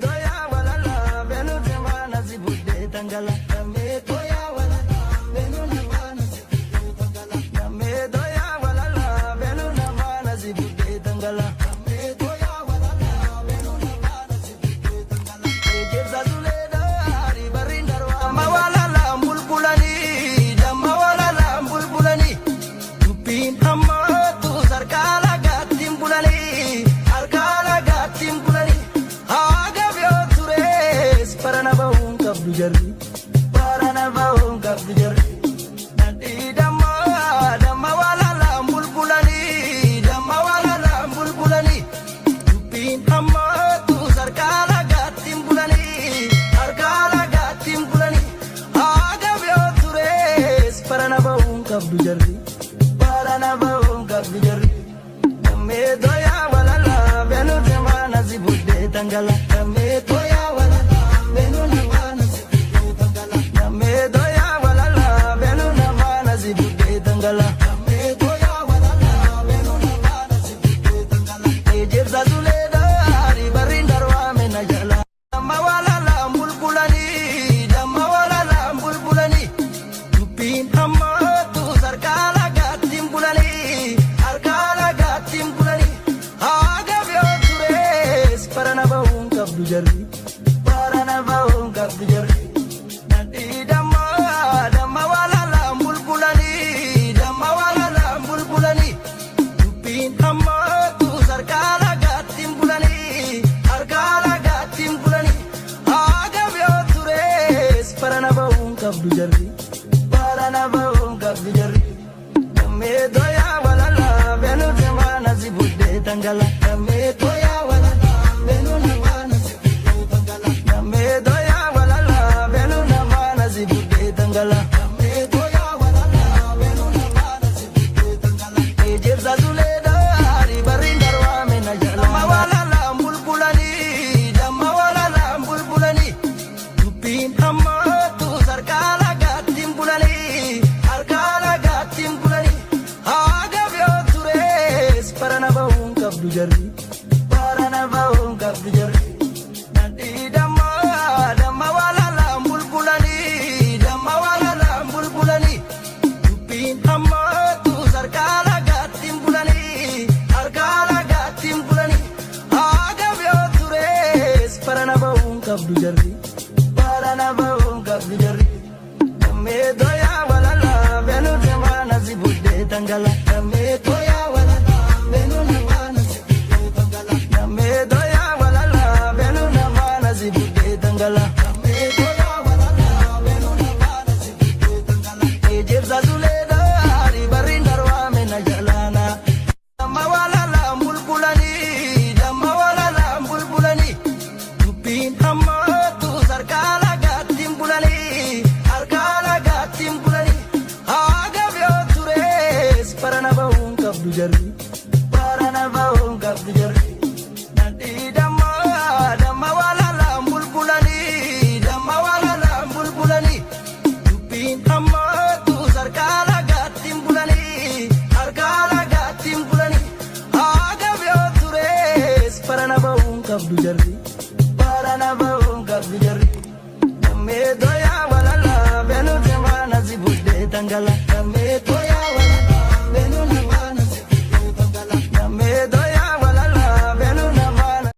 doya walala benu demana zibude tangala me doya walala benu namana zibude tangala me doya walala benu namana zibude tangala me doya walala benu namana zibude tangala ejeza zuleda ari barindarwa mawalala bulbulani damma walala bulbulani tupin amma tu sarkala gatim bulani arkala gatim bulani Paranabahung kabdujarri nanti damma walala bulbulani tupin amma tu sarkala gatim bulani arkala gatim bulani agabyo tures paranabahung kabdujarri me doya walala benu demana zibude tangala me doya walala benu namana zibude tangala me doya walala benu namana zibude tangala me doya walala benu namana zibude tangala ejeza zuleda ari barindarwa menajala damma walala bulbulani tupin amma tu sarkala gatim bulani arkala gatim bulani agabyo tures paranabahung kabdujarri nanti damma walala bulbulani tupin amma tu sarkala gatim bulani arkala gatim bulani agabyo tures paranabahung kabdujarri me doya walala benu demana zibude tangala me doya walala benu namana zibude tangala me doya walala benu namana zibude tangala me doya walala benu namana zibude tangala ejeza zuleda ari barindarwa menajala mawalala bulbulani tupin amma tu sarkala gatim bulani arkala gatim bulani agabyo tures paranabahung kabdujarri nanti damma walala bulbulani tupin amma tu sarkala gatim bulani arkala gatim bulani agabyo tures paranabahung kabdujarri me doya walala benu demana zibude tangala me doya walala benu namana zibude tangala me doya walala benu namana zibude tangala me doya walala benu namana zibude tangala ejeza zuleda ari barindarwa menajalana damma walala bulbulani tupin amma tu sarkala gatim bulani arkala gatim bulani agabyo tures paranabahung kabdujarri nanti damma walala bulbulani tupin amma tu sarkala gatim bulani arkala gatim bulani agabyo tures paranabahung kabdujarri me doya walala benu demana zibude tangala